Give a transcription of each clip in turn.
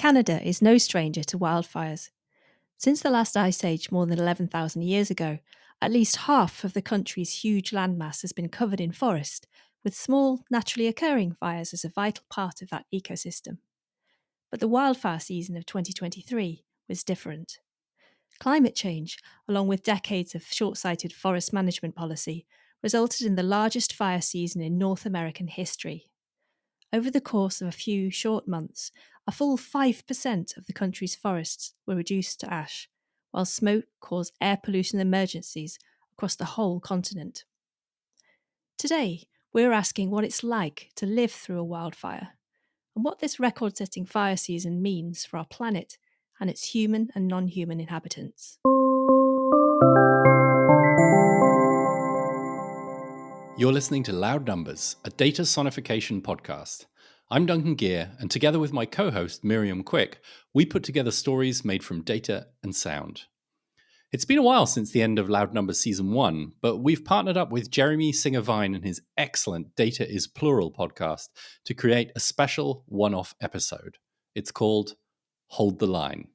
Canada is no stranger to wildfires. Since the last ice age more than 11,000 years ago, at least half of the country's huge landmass has been covered in forest, with small, naturally occurring fires as a vital part of that ecosystem. But the wildfire season of 2023 was different. Climate change, along with decades of short-sighted forest management policy, resulted in the largest fire season in North American history. Over the course of a few short months, a full 5% of the country's forests were reduced to ash, while smoke caused air pollution emergencies across the whole continent. Today, we're asking what it's like to live through a wildfire, and what this record-setting fire season means for our planet and its human and non-human inhabitants. You're listening to Loud Numbers, a data sonification podcast. I'm Duncan Gear, and together with my co-host Miriam Quick, we put together stories made from data and sound. It's been a while since the end of Loud Numbers Season 1, but we've partnered up with Jeremy Singer-Vine and his excellent Data is Plural podcast to create a special one-off episode. It's called Hold the Line.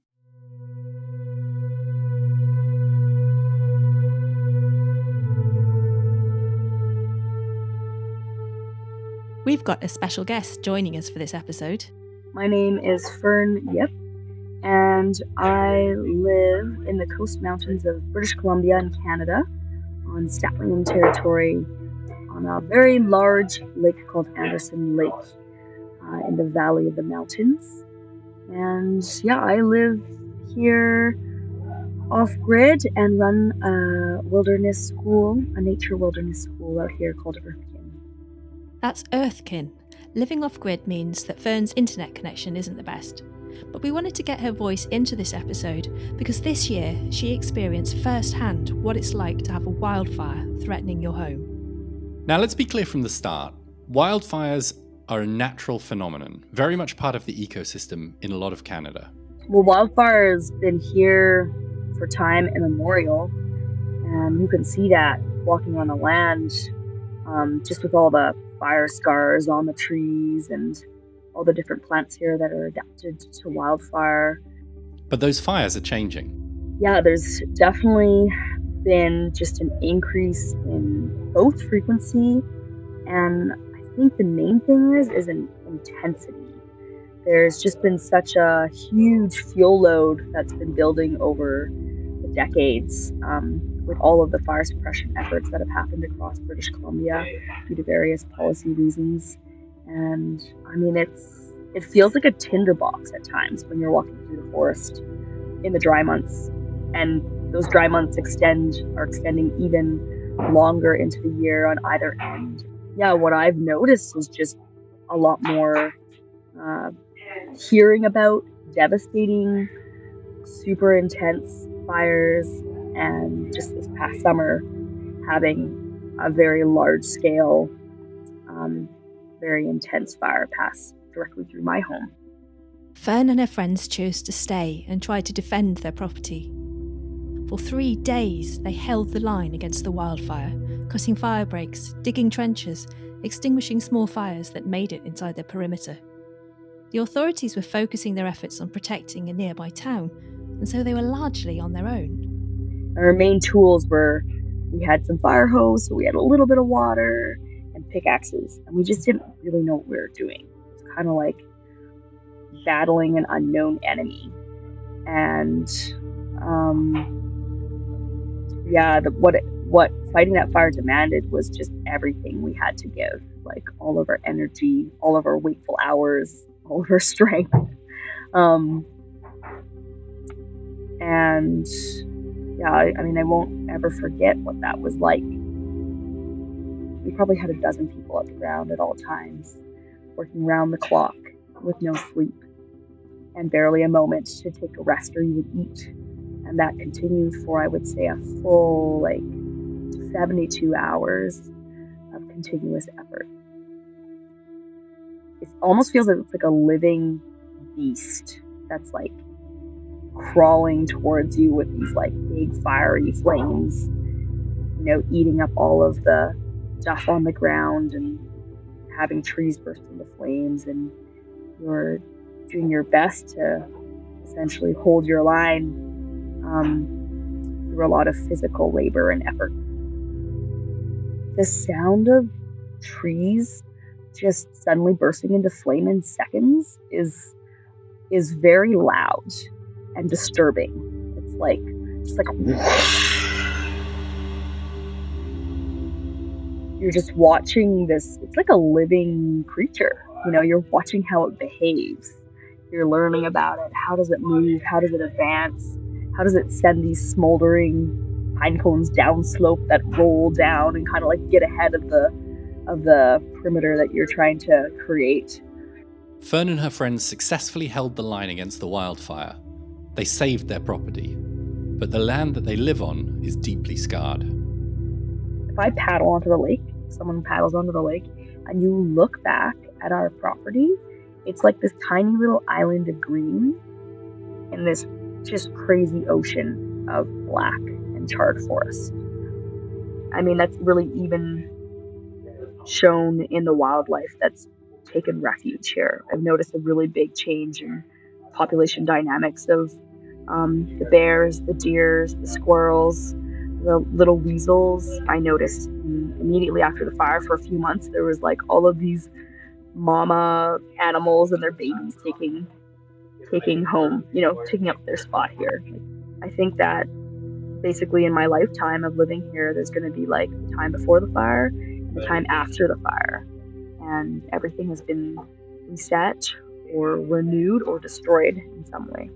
We've got a special guest joining us for this episode. My name is Fern Yip, and I live in the Coast Mountains of British Columbia in Canada, on Statlian territory, on a very large lake called Anderson Lake, in the Valley of the Mountains. And yeah, I live here off-grid and run a wilderness school, a nature wilderness school out here called Earthkin. That's Earthkin. Living off-grid means that Fern's internet connection isn't the best. But we wanted to get her voice into this episode because this year she experienced firsthand what it's like to have a wildfire threatening your home. Now let's be clear from the start. Wildfires are a natural phenomenon, very much part of the ecosystem in a lot of Canada. Well, wildfire has been here for time immemorial, and you can see that walking on the land, just with all the fire scars on the trees and all the different plants here that are adapted to wildfire. But those fires are changing. Yeah, there's definitely been just an increase in both frequency, and I think the main thing is an intensity. There's just been such a huge fuel load that's been building over the decades, with all of the fire suppression efforts that have happened across British Columbia due to various policy reasons. And I mean, it feels like a tinderbox at times when you're walking through the forest in the dry months. And those dry months are extending even longer into the year on either end. Yeah, what I've noticed is just a lot more hearing about devastating, super intense fires, and just this past summer having a very large scale, very intense fire pass directly through my home. Fern and her friends chose to stay and try to defend their property. For 3 days, they held the line against the wildfire, cutting fire breaks, digging trenches, extinguishing small fires that made it inside their perimeter. The authorities were focusing their efforts on protecting a nearby town, and so they were largely on their own. Our main tools were, we had some fire hose, so we had a little bit of water and pickaxes, and we just didn't really know what we were doing. It was kind of like battling an unknown enemy. And what fighting that fire demanded was just everything we had to give, like all of our energy, all of our wakeful hours, all of our strength. And yeah, I mean, I won't ever forget what that was like. We probably had 12 people at the ground at all times, working round the clock with no sleep and barely a moment to take a rest or even eat. And that continued for, I would say, a full 72 hours of continuous effort. It almost feels like it's like a living beast that's like crawling towards you with these like big fiery flames, eating up all of the stuff on the ground and having trees burst into flames, and you're doing your best to essentially hold your line through a lot of physical labor and effort. The sound of trees just suddenly bursting into flame in seconds is very loud and disturbing. It's like just like you're just watching this. It's like a living creature. You're watching how it behaves. You're learning about it. How does it move? How does it advance? How does it send these smoldering pine cones down slope that roll down and kind of like get ahead of the perimeter that you're trying to create? Fern and her friends successfully held the line against the wildfire. They saved their property, but the land that they live on is deeply scarred. If I paddle onto the lake, someone paddles onto the lake, and you look back at our property, it's like this tiny little island of green in this just crazy ocean of black and charred forest. I mean, that's really even shown in the wildlife that's taken refuge here. I've noticed a really big change in population dynamics of the bears, the deers, the squirrels, the little weasels. I noticed immediately after the fire for a few months, there was like all of these mama animals and their babies taking home, taking up their spot here. I think that basically in my lifetime of living here, there's going to be like the time before the fire and the time after the fire. And everything has been reset or renewed or destroyed in some way.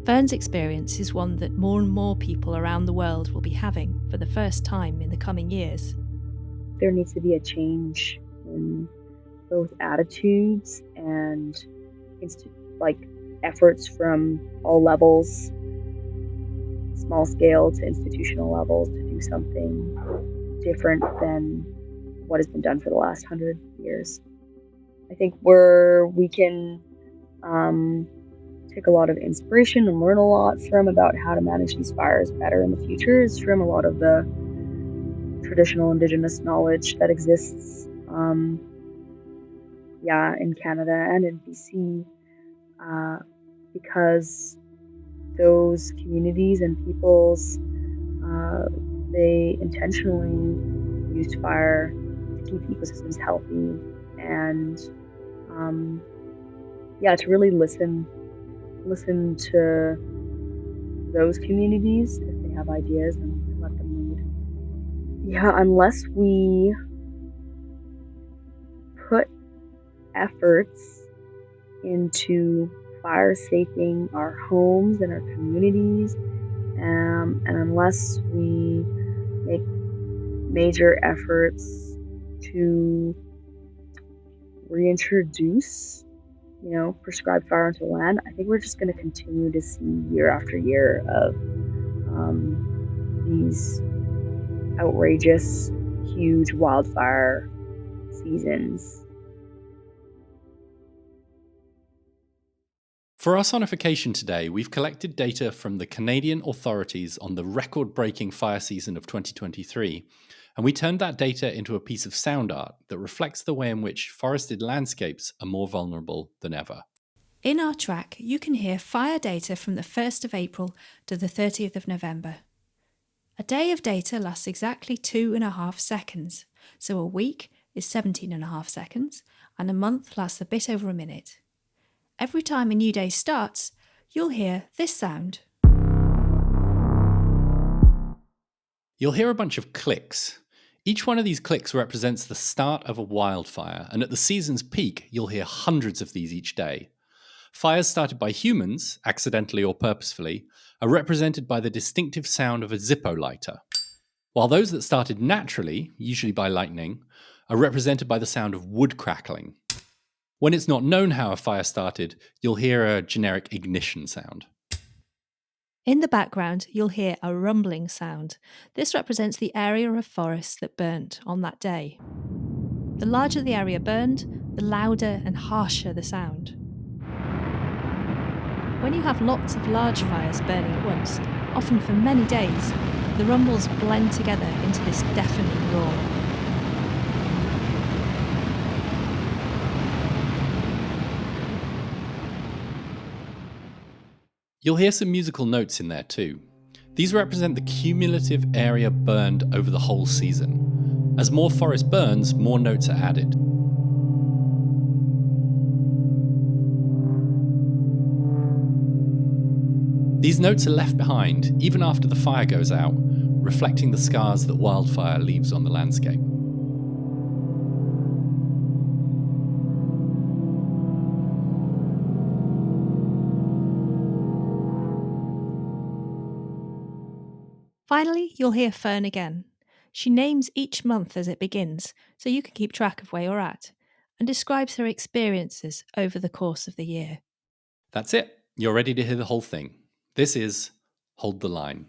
Fern's experience is one that more and more people around the world will be having for the first time in the coming years. There needs to be a change in both attitudes and efforts from all levels, small scale to institutional levels, to do something different than what has been done for the last 100 years. I think where we can take a lot of inspiration and learn a lot from about how to manage these fires better in the future is from a lot of the traditional Indigenous knowledge that exists in Canada and in BC, because those communities and peoples, they intentionally used fire to keep ecosystems healthy and to really listen to those communities if they have ideas and let them lead. Unless we put efforts into fire safing our homes and our communities, and unless we make major efforts to reintroduce prescribed fire onto land, I think we're just going to continue to see year after year of these outrageous, huge wildfire seasons. For our sonification today, we've collected data from the Canadian authorities on the record-breaking fire season of 2023, and we turned that data into a piece of sound art that reflects the way in which forested landscapes are more vulnerable than ever. In our track, you can hear fire data from the 1st of April to the 30th of November. A day of data lasts exactly 2.5 seconds, so a week is 17.5 seconds, and a month lasts a bit over a minute. Every time a new day starts, you'll hear this sound. You'll hear a bunch of clicks. Each one of these clicks represents the start of a wildfire, and at the season's peak, you'll hear hundreds of these each day. Fires started by humans, accidentally or purposefully, are represented by the distinctive sound of a Zippo lighter, while those that started naturally, usually by lightning, are represented by the sound of wood crackling. When it's not known how a fire started, you'll hear a generic ignition sound. In the background, you'll hear a rumbling sound. This represents the area of forest that burnt on that day. The larger the area burned, the louder and harsher the sound. When you have lots of large fires burning at once, often for many days, the rumbles blend together into this deafening roar. You'll hear some musical notes in there too. These represent the cumulative area burned over the whole season. As more forest burns, more notes are added. These notes are left behind even after the fire goes out, reflecting the scars that wildfire leaves on the landscape. Finally, you'll hear Fern again. She names each month as it begins, so you can keep track of where you're at, and describes her experiences over the course of the year. That's it. You're ready to hear the whole thing. This is Hold the Line.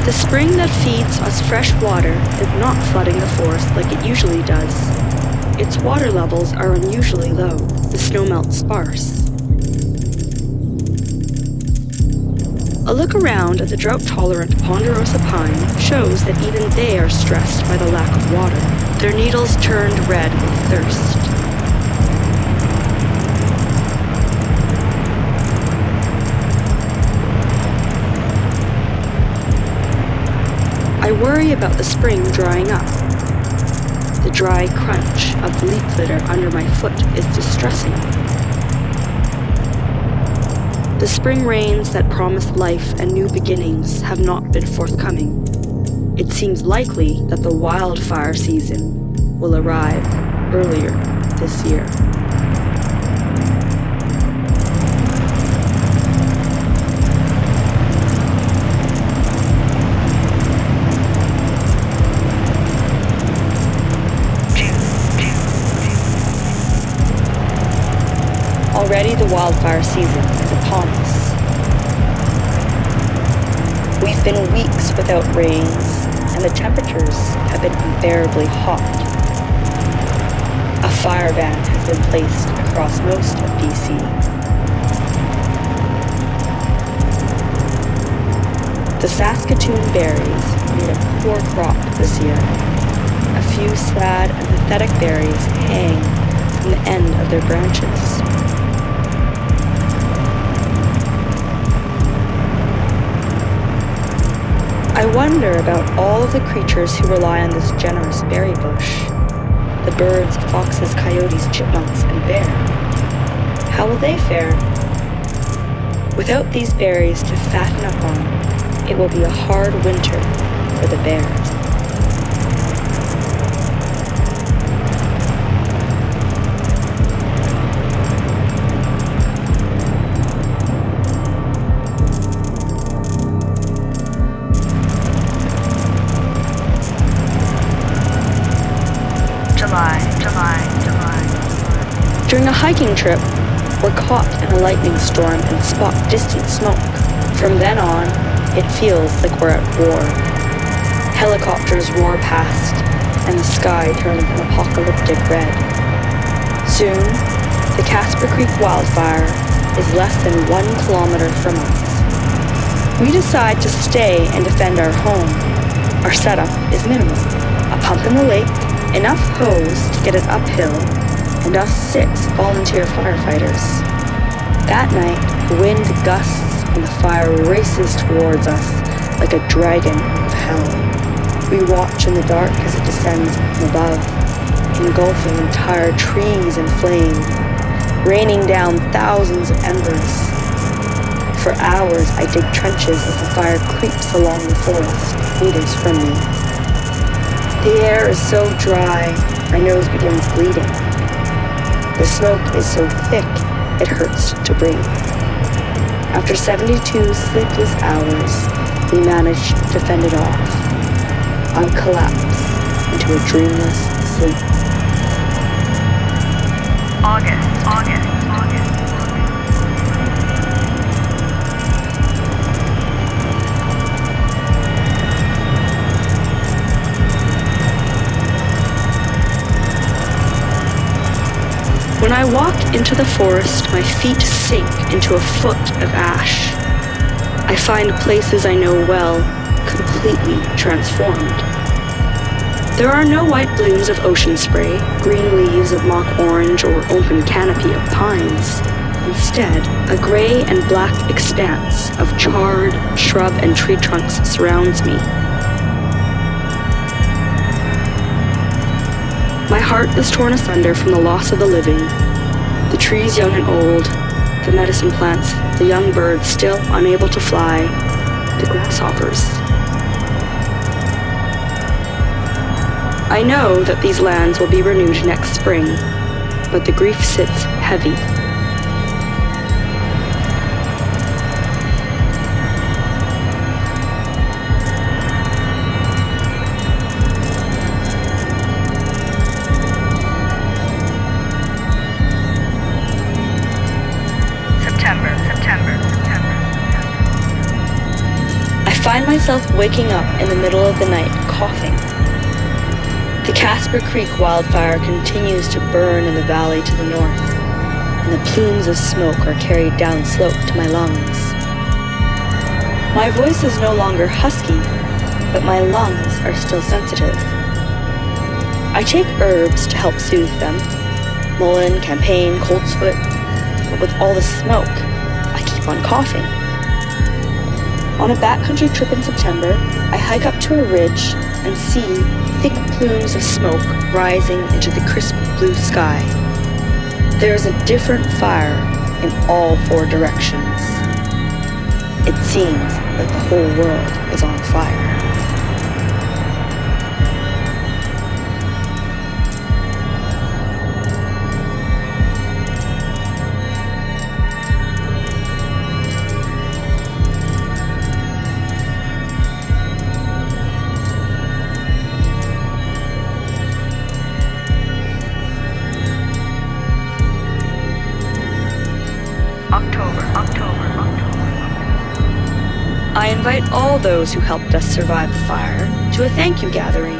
The spring that feeds us fresh water is not flooding the forest like it usually does. Its water levels are unusually low, the snowmelt sparse. A look around at the drought-tolerant ponderosa pine shows that even they are stressed by the lack of water. Their needles turned red with thirst. I worry about the spring drying up. The dry crunch of leaf litter under my foot is distressing. The spring rains that promised life and new beginnings have not been forthcoming. It seems likely that the wildfire season will arrive earlier this year. Already the wildfire season is upon us. We've been weeks without rains, and the temperatures have been unbearably hot. A fire ban has been placed across most of BC. The Saskatoon berries made a poor crop this year. A few sad and pathetic berries hang from the end of their branches. I wonder about all of the creatures who rely on this generous berry bush. The birds, foxes, coyotes, chipmunks, and bear. How will they fare? Without these berries to fatten up on, it will be a hard winter for the bears. During a hiking trip, we're caught in a lightning storm and spot distant smoke. From then on, it feels like we're at war. Helicopters roar past, and the sky turns an apocalyptic red. Soon, the Casper Creek wildfire is less than 1 kilometer from us. We decide to stay and defend our home. Our setup is minimal. A pump in the lake, enough hose to get it uphill, and us 6 volunteer firefighters. That night, the wind gusts and the fire races towards us like a dragon of hell. We watch in the dark as it descends from above, engulfing entire trees in flame, raining down thousands of embers. For hours, I dig trenches as the fire creeps along the forest, meters from me. The air is so dry, my nose begins bleeding. The smoke is so thick, it hurts to breathe. After 72 sleepless hours, we manage to fend it off. I collapse into a dreamless sleep. August. When I walk into the forest, my feet sink into a foot of ash. I find places I know well completely transformed. There are no white blooms of ocean spray, green leaves of mock orange, or open canopy of pines. Instead, a gray and black expanse of charred shrub and tree trunks surrounds me. My heart is torn asunder from the loss of the living, the trees young and old, the medicine plants, the young birds still unable to fly, the grasshoppers. I know that these lands will be renewed next spring, but the grief sits heavy. September. I find myself waking up in the middle of the night, coughing. The Casper Creek wildfire continues to burn in the valley to the north, and the plumes of smoke are carried down slope to my lungs. My voice is no longer husky, but my lungs are still sensitive. I take herbs to help soothe them, mullein, campaign, coltsfoot, but with all the smoke, I keep on coughing. On a backcountry trip in September, I hike up to a ridge and see thick plumes of smoke rising into the crisp blue sky. There is a different fire in all 4 directions. It seems like the whole world is on fire. I invite all those who helped us survive the fire to a thank you gathering.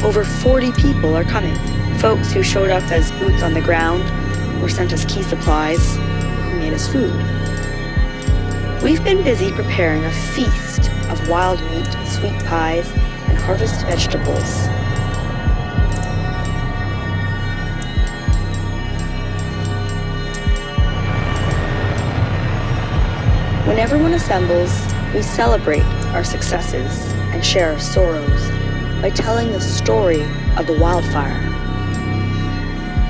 Over 40 people are coming, folks who showed up as boots on the ground, or sent us key supplies, who made us food. We've been busy preparing a feast of wild meat, sweet pies, and harvest vegetables. When everyone assembles, we celebrate our successes and share our sorrows by telling the story of the wildfire.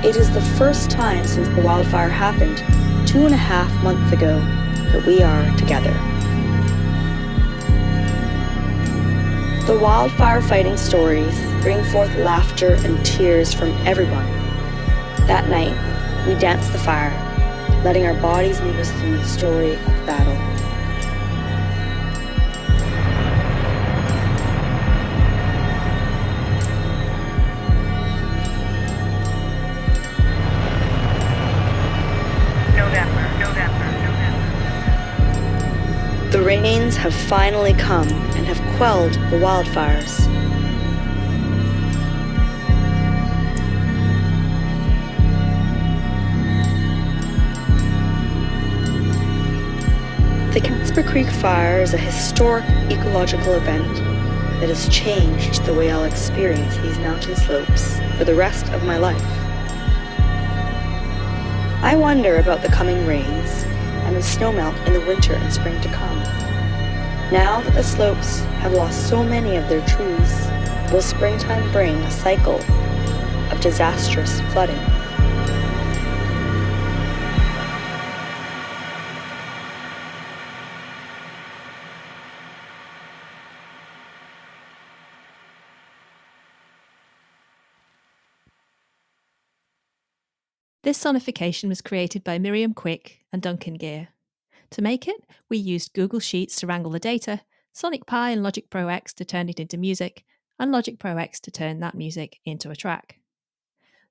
It is the first time since the wildfire happened 2.5 months ago that we are together. The wildfire fighting stories bring forth laughter and tears from everyone. That night, we danced the fire, letting our bodies move us through the story of battle. November. The rains have finally come and have quelled the wildfires. The Casper Creek Fire is a historic ecological event that has changed the way I'll experience these mountain slopes for the rest of my life. I wonder about the coming rains and the snowmelt in the winter and spring to come. Now that the slopes have lost so many of their trees, will springtime bring a cycle of disastrous flooding? This sonification was created by Miriam Quick and Duncan Gear. To make it, we used Google Sheets to wrangle the data, Sonic Pi and Logic Pro X to turn it into music, and Logic Pro X to turn that music into a track.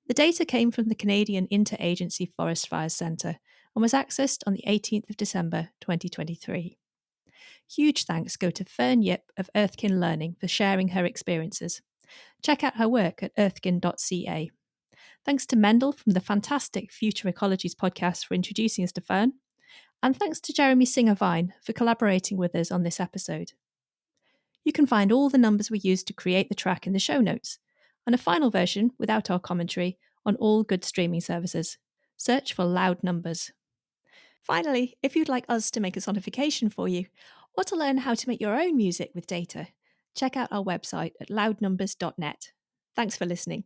The data came from the Canadian Interagency Forest Fires Centre and was accessed on the 18th of December 2023. Huge thanks go to Fern Yip of Earthkin Learning for sharing her experiences. Check out her work at earthkin.ca. Thanks to Mendel from the fantastic Future Ecologies podcast for introducing us to Fern. And thanks to Jeremy Singer-Vine for collaborating with us on this episode. You can find all the numbers we used to create the track in the show notes, and a final version without our commentary on all good streaming services. Search for Loud Numbers. Finally, if you'd like us to make a sonification for you, or to learn how to make your own music with data, check out our website at loudnumbers.net. Thanks for listening.